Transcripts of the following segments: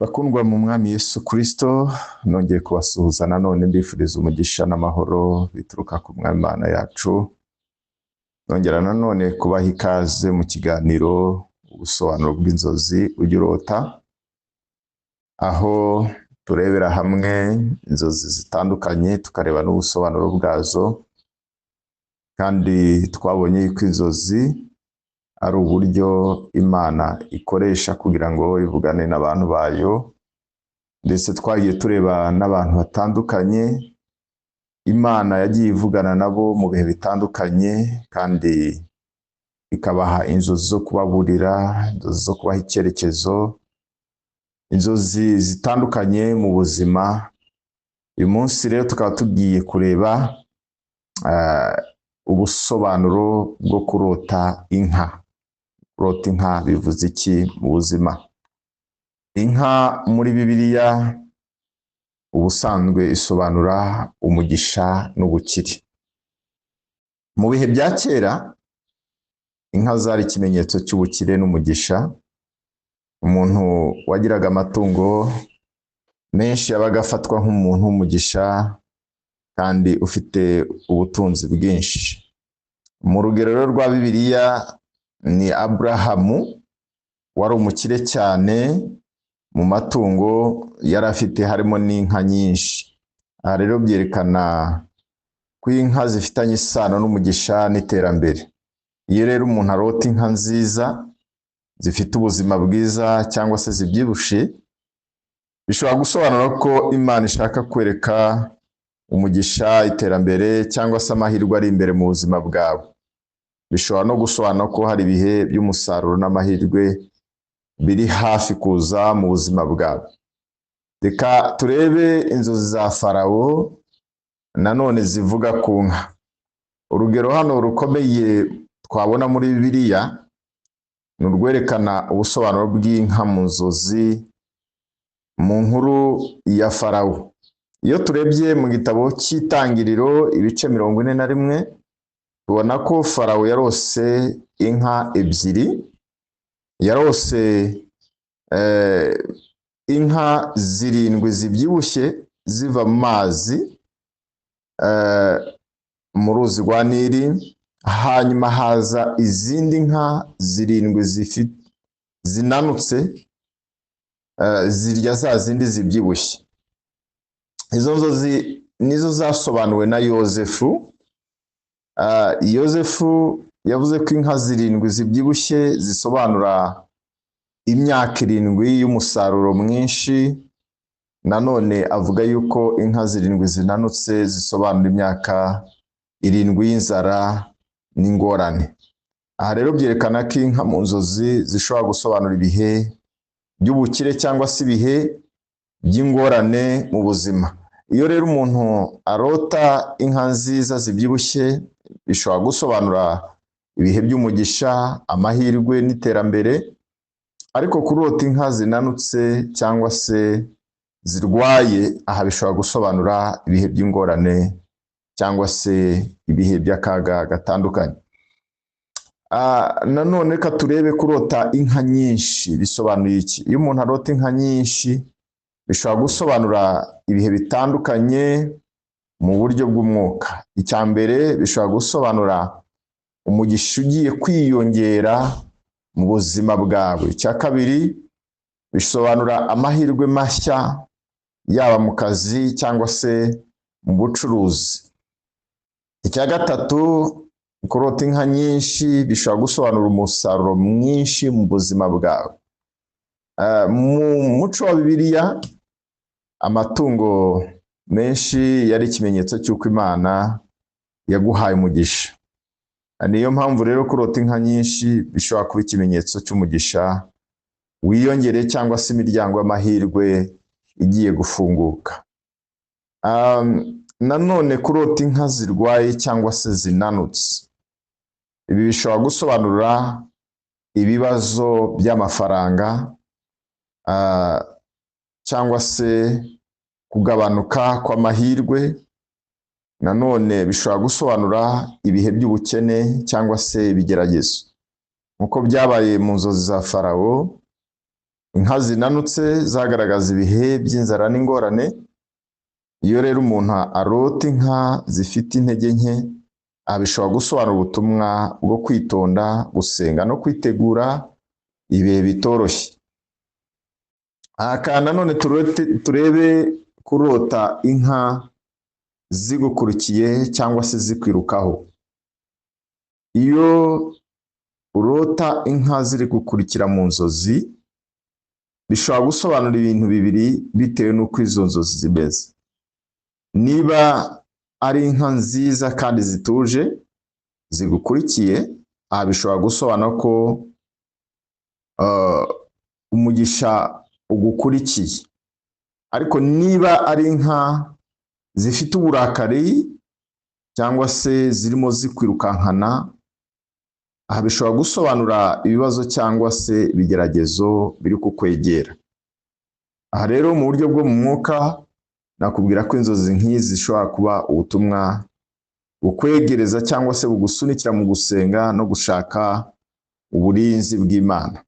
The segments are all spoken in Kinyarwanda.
Bakundwa mu mwami Yesu Kristo, nongeye kubasuhuza nanone mbifuriza umugisha n'amahoro bituruka ku mwami Imana yacu. Nongera nanone kubaha ikaze mu kiganiro ubusobanuro bw'inzozi ujya urota, aho turebera hamwe inzozi zitandukanye tukareba n'ubusobanuro bwazo, kandi twabonye ko inzozi ari uburyo Imana ikoresha kugira ngo ivugane n'abantu bayo, ndetse twagiye tureba n'abantu batandukanye Imana yagiye ivugana nabo mu bihe bitandukanye, kandi ikabaha inzozi zo kubaburira, inzozi zo kubaha icyerekezo, inzozi zitandukanye mu buzima. Uyu munsi rero tukaba tugiye kureba ubusobanuro bwo kurota inka. Kurota inka bivuze iki mu buzima? Inka muri Bibiliya ubusanzwe isobanura umugisha n'ubukire. Mu bihe bya kera inka zari ikimenyetso cy'ubukire n'umugisha. Umuntu wagiraga amatungo menshi yabaga afatwa nk'umuntu w'umugisha kandi ufite ubutunzi bwinshi. Mu rugero rwa Bibiliya ni Aburahamu, wari umukire cyane mu matungo yari afite, harimo n'inka nyinshi. Aha rero byerekana ko inka zifitanye isano n'umugisha n'iterambere. Iyo rero umuntu arota inka nziza zifite ubuzima bwiza cyangwa se zibyibushe, bishobora gusobanura ko Imana ishaka kwereka umugisha, iterambere cyangwa se amahirwe ari imbere mu buzima bwawe. Bishobora no gusobanura ko hari ibihe by'umusaruro n'amahirwe biri hafi kuza mu buzima bwawe. Reka turebe inzozi za Farawo nanone zivuga ku nka. Urugero hano rukomeye twabona muri Bibiliya ni urwerekana ubusobanuro bw'inka mu nzozi mu nkuru ya Farawo. Iyo turebye mu gitabo cy'Itangiriro ibice 41, tubona ko Farawo yarose inka ebyiri. Yarose inka 7 zibyibushye ziva mu mazi mu ruzi rwa Nili, hanyuma haza izindi nka 7 zinanutse zirya za zindi zibyibushye. Izo nzozi nizo zasobanuwe na Yozefu. Yozefu yavuze ko inka 7 zibyibushye zisobanura imyaka 7 y'umusaruro mwinshi. Nanone avuga yuko inka 7 zinanutse zisobanura imyaka 7 y'inzara n'ingorane. Aha rero byerekana ko inka mu nzozi zishobora gusobanura ibihe by'ubukire cyangwa se ibihe by'ingorane mu buzima. Iyo rero umuntu arota inka nziza zibyibushye, bishobora gusobanura ibihe by'umugisha, amahirwe n'iterambere. Ariko kurota inka zinanutse cyangwa se zirwaye, aha bishobora gusobanura ibihe by'ingorane cyangwa se ibihe by'akaga gatandukanye. Nanone reka turebe kurota inka nyinshi bisobanuye iki. Iyo umuntu arota inka nyinshi, bishobora gusobanura ibihe bitandukanye mu buryo bw'umwuka. Icya mbere, bishobora gusobanura umugisha ugiye kwiyongera mu buzima bwawe. Icya kabiri, bisobanura amahirwe mashya, yaba mu kazi cyangwa se mu bucuruzi. Icya gatatu, kurota inka nyinshi bishobora gusobanura umusaruro mwinshi mu buzima bwawe. Mu muco wa Bibiliya, amatungo menshi yari ikimenyetso cy'uko Imana yaguhaye umugisha. Niyo mpamvu rero kurota inka nyinshi bishobora kuba ikimenyetso cy'umugisha wiyongere cyangwa se imiryango y'amahirwe igiye gufunguka. Nanone kurota inka zirwaye cyangwa se zinanutse, ibi bishobora gusobanura ibibazo by'amafaranga cyangwa se kugabanuka kw'amahirwe. Nanone bishobora gusobanura ibihe by'ubukene cyangwa se ibigeragezo. Nk'uko byabaye mu nzozi za Farawo, inka zinanutse zagaragaza ibihe by'inzara n'ingorane. Iyo rero umuntu arota inka zifite intege nke, bishobora gusobanura ubutumwa bwo kwitonda, gusenga no kwitegura ibihe bitoroshye. Kandi nanone turebe kurota inka zigukurikiye cyangwa se zikwirukaho. Iyo urota inka ziri gukurikira mu nzozi, bishobora gusobanura ibintu bibiri bitewe n'uko izo nzozi zimeze. Niba ari inka nziza kandi zituje zigukurikiye, bishobora gusobanura ko umugisha ugukurikiye. Ariko niba ari inka zifite uburakari cyangwa se zirimo zikwirukankana, bishobora gusobanura ibibazo cyangwa se ibigeragezo biri kukwegera. Aha rero mu buryo bwo mu mwuka, nakubwira ko inzozi nk'izi zishobora kuba ubutumwa bukwegereza cyangwa se bugusunikira mu gusenga no gushaka uburinzi bw'Imana.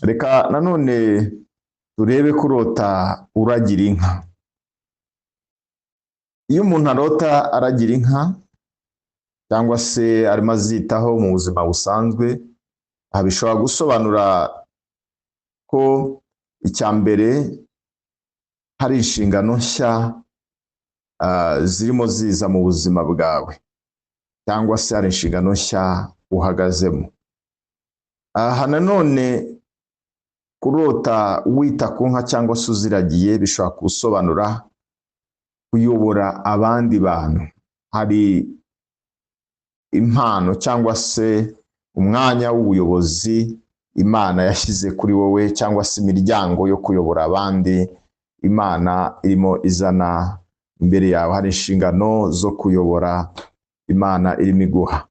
Reka nanone turebe kurota uragira inka. Iyo umuntu arota aragira inka cyangwa se arimo azitaho mu buzima busanzwe, bishobora gusobanura ko icya mbere hari inshingano nshya zirimo ziza mu buzima bwawe, cyangwa se hari inshingano nshya uhagazemo. Aha nanone kurota wita ku nka cyangwa se uziragiye bishobora gusobanura kuyobora abandi bantu. Hari impano cyangwa se umwanya w'ubuyobozi Imana yashyize kuri wowe, cyangwa se imiryango yo kuyobora abandi Imana irimo izana imbere yawe. Hari inshingano zo kuyobora Imana irimo iguha.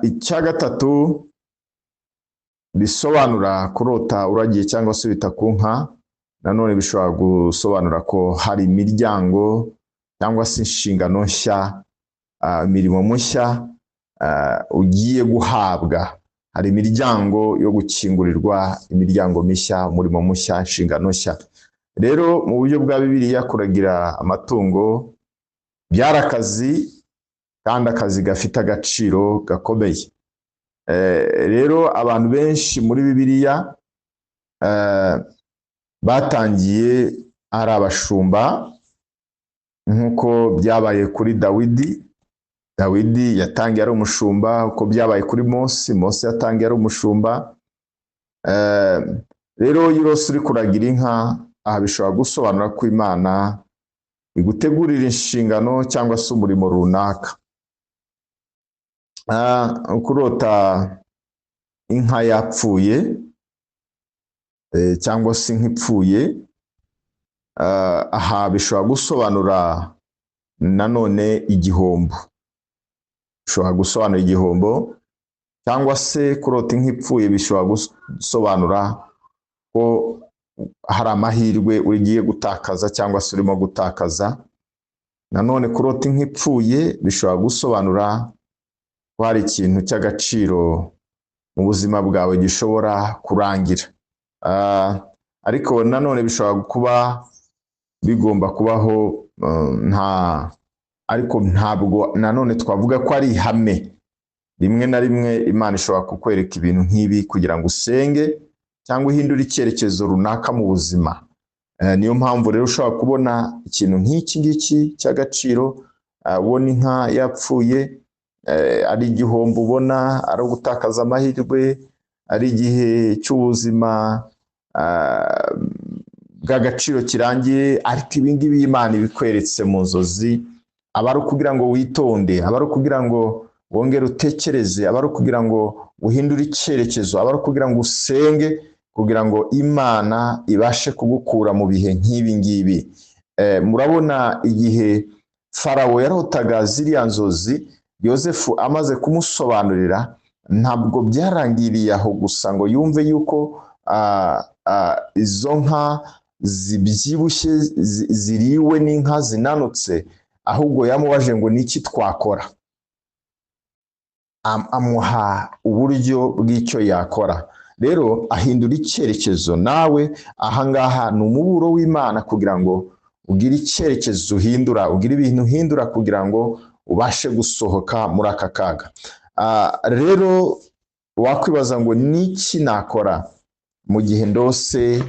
Icya gatatu bisobanura kurota uragiye cyangwa se wita ku nka, nanone bishobora gusobanura ko hari imiryango cyangwa se inshingano nshya, imirimo mushya ugiye guhabwa. Hari imiryango yo gukingurirwa, imiryango mishya, umurimo mushya, inshingano nshya. Rero mu buryo bwa Bibiliya, kuragira amatungo byari akazi, kandi akazi gafite agaciro gakomeye. Rero abantu benshi muri Bibiliya batangiye ari abashumba, nk'uko byabaye kuri Dawidi. Dawidi yatangiye ari umushumba, uko byabaye kuri Mose yatangiye ari umushumba. Rero iyo urose uri kuragira inka, bishobora gusobanura ko Imana igutegurira inshingano cyangwa se umurimo runaka. Kurota inka yapfuye cyangwa se inka ipfuye, aha bishobora gusobanura nanone igihombo. Bishobora gusobanura igihombo, cyangwa se kurota inka ipfuye bishobora gusobanura ko hari amahirwe ugiye gutakaza cyangwa se urimo gutakaza. Nanone kurota inka ipfuye bishobora gusobanura ko hari ikintu cy'agaciro mu buzima bwawe gishobora kurangira. Ariko nanone bishobora kuba bigomba kubaho, ariko ntabwo nanone twavuga ko ari ihame. Rimwe na rimwe Imana ishobora kukwereka ibintu nk'ibi kugira ngo usenge cyangwa uhindure icyerekezo runaka mu buzima. Niyo mpamvu rero ushobora kubona ikintu nk'iki ngiki cy'agaciro, ubona inka yapfuye, ari igihombo ubona, ari ugutakaza amahirwe, ari igihe cy'ubuzima bw'agaciro kirangiye. Ariko ibi ngibi Imana ibikweretse mu nzozi, aba ari ukugira ngo witonde, aba ari ukugira ngo wongere utekereze, aba ari ukugira ngo uhindure icyerekezo, aba ari ukugira ngo usenge kugira ngo Imana ibashe kugukura mu bihe nk'ibi ngibi. Murabona igihe Farawo yarotaga ziriya nzozi, Yosefu amaze kumusobanurira, ntabwo byarangiriye aho gusa ngo yumve yuko izo nka zibyibushye ziriwe n'inka zinanutse, ahubwo yamubaje ngo niki twakora. Amuha uburyo bw'icyo yakora. rero ahindura icyerekezo. Nawe ahangaha ni umuburo w'Imana kugira ngo ugire icyerekezo uhindura, ugire ibintu uhindura kugira ngo ubashe gusohoka muri aka kaga. Rero wakwibaza ngo niki nakora mu gihe ndose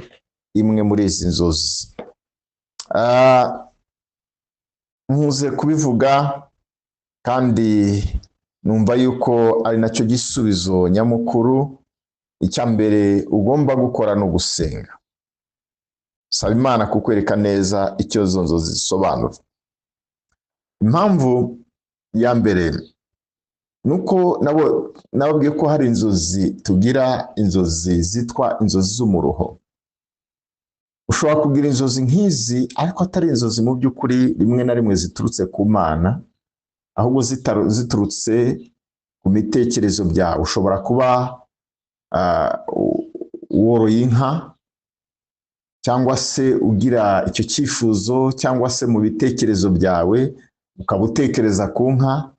imwe muri izi nzozi. Nkuze kubivuga kandi numva yuko ari nacyo gisubizo nyamukuru. Icya mbere ugomba gukora no gusenga. Saba Imana kukwereka neza icyo izo nzozi zisobanura. Impamvu ya mbere nuko nababwiye ko hari inzozi tugira, inzozi zitwa inzozi z'umuruho. Ushobora kugira inzozi nk'izi ariko atari inzozi mu by'ukuri rimwe na rimwe ziturutse ku Mana, ahubwo ziturutse ku bitekerezo byawe. Ushobora kuba woroye inka, cyangwa se ugira icyo cyifuzo, cyangwa se mu bitekerezo byawe ukaba utekereza ku nka,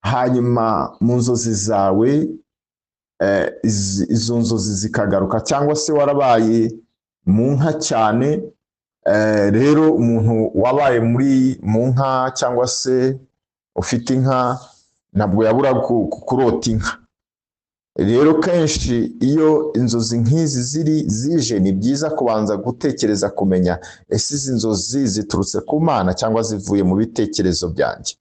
hanyuma mu nzozi zawe izo nzozi zikagaruka, cyangwa se warabaye mu nka cyane. Rero umuntu wabaye mu nka cyangwa se ufite inka ntabwo yabura kurota inka. Rero kenshi iyo inzozi nk'izi zije, ni byiza kubanza gutekereza kumenya ese izi nzozi ziturutse ku Mana cyangwa zivuye mu bitekerezo byanjye.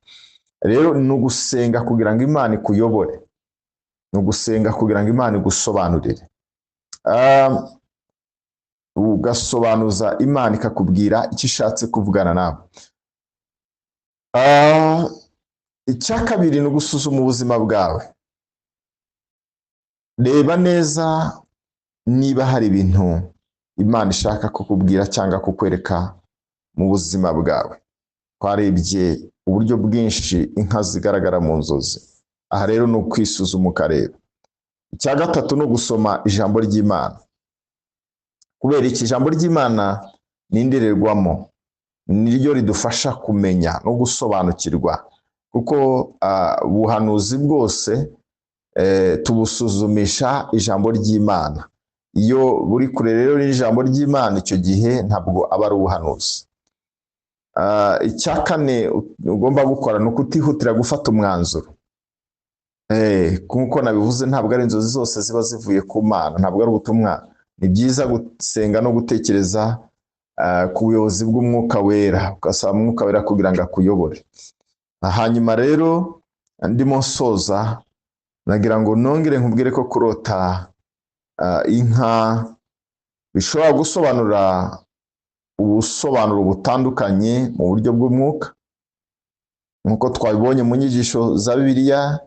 Rero ni ugusenga kugira ngo Imana ikuyobore, ni ugusenga kugira ngo Imana igusobanurire, ugasobanuza Imana ikakubwira icyo ishatse kuvugana nawe. Icya kabiri ni ugusuzuma ubuzima bwawe. Reba neza niba hari ibintu Imana ishaka kukubwira cyangwa kukwereka mu buzima bwawe. Twarebye uburyo bwinshi inka zigaragara mu nzozi. Aha rero ni ukwisuzuma ukareba. Icya gatatu ni ugusoma ijambo ry'Imana. Kubera iki? Ijambo ry'Imana ni indorerwamo, niryo ridufasha kumenya no gusobanukirwa, kuko ubuhanuzi bwose tubusuzumisha ijambo ry'Imana. Iyo buri kure rero n'ijambo ry'Imana, icyo gihe ntabwo aba ari ubuhanuzi. Icya kane ugomba gukora ni ukutihutira gufata umwanzuro. Nk'uko nabivuze, ntabwo ari inzozi zose ziba zivuye ku Mana, ntabwo ari ubutumwa. Ni byiza gusenga no gutekereza ku buyobozi bw'Umwuka Wera, ugasaba Umwuka Wera kugira ngo akuyobore. Hanyuma rero ndimo nsoza, nagira ngo nongere nkubwire ko kurota inka bishobora gusobanura ubusobanuro butandukanye mu buryo bw'umwuka. Nk'uko twabibonye mu nyigisho za Bibiliya,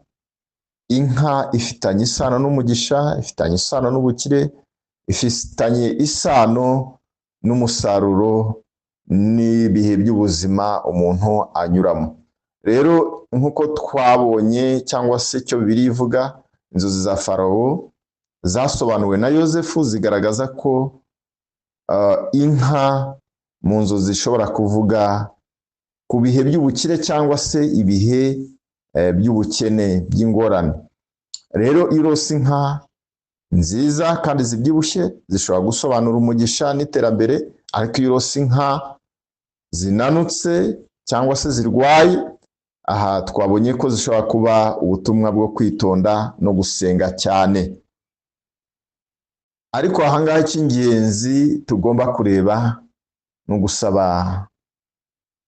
inka ifitanye isano n'umugisha, ifitanye isano n'ubukire, ifitanye isano n'umusaruro n'ibihe by'ubuzima umuntu anyuramo. Rero nk'uko twabonye, cyangwa se icyo Bibiliya ivuga, inzozi za Farawo zasobanuwe na Yosefu zigaragaza ko inka mu nzozi zishobora kuvuga ku bihe by'ubukire cyangwa se ibihe by'ubukene, by'ingorane. Rero irose inka nziza kandi zibyibushye zishobora gusobanura umugisha n'iterambere, ariko irose inka zinanutse cyangwa se zirwaye, aha twabonye ko zishobora kuba ubutumwa bwo kwitonda no gusenga cyane. Ariko ahangaha icy'ingenzi tugomba kureba ni ugusaba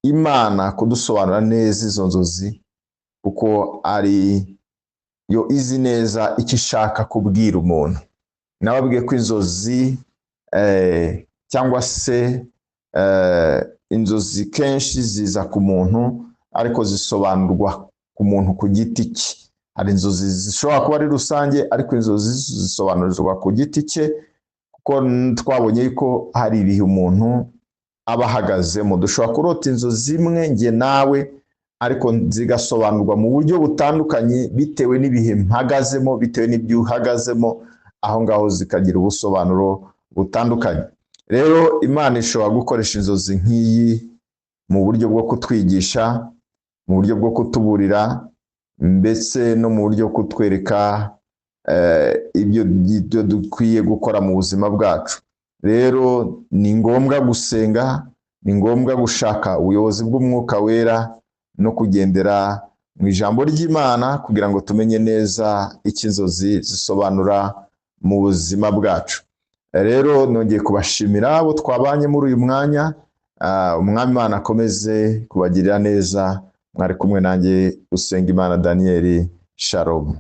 Imana kudusobanura neza izo nzozi, kuko ari yo izi neza icyo ishaka kubwira umuntu. Nababwiye ko inzozi cyangwa se inzozi kenshi ziza ku muntu, ariko zisobanurwa ku muntu ku giti cye. Hari inzozi zishobora kuba ari rusange, ariko inzozi zisobanurirwa ku giti cye, kuko twabonye ko hari ibihe umuntu aba ahagazemo. Dushobora kurota inzozi imwe njye nawe, ariko zigasobanurwa mu buryo butandukanye bitewe n'ibihe mpagazemo, bitewe n'ibyo uhagazemo, aho ngaho zikagira ubusobanuro butandukanye. Rero Imana ishobora gukoresha inzozi nk'iyi mu buryo bwo kutwigisha, mu buryo bwo kutuburira, ndetse no mu buryo kutwereka ibyo dukwiye gukora mu buzima bwacu. Rero ni ngombwa gusenga, ni ngombwa gushaka ubuyobozi bw'Umwuka Wera no kugendera mu ijambo ry'Imana kugira ngo tumenye neza icyo inzozi zisobanura mu buzima bwacu. Rero nongeye kubashimira abo twabanye muri uyu mwanya. Umwami Imana akomeze kubagirira neza. Mwari kumwe nanjye Usengimana Daniel. Shalom.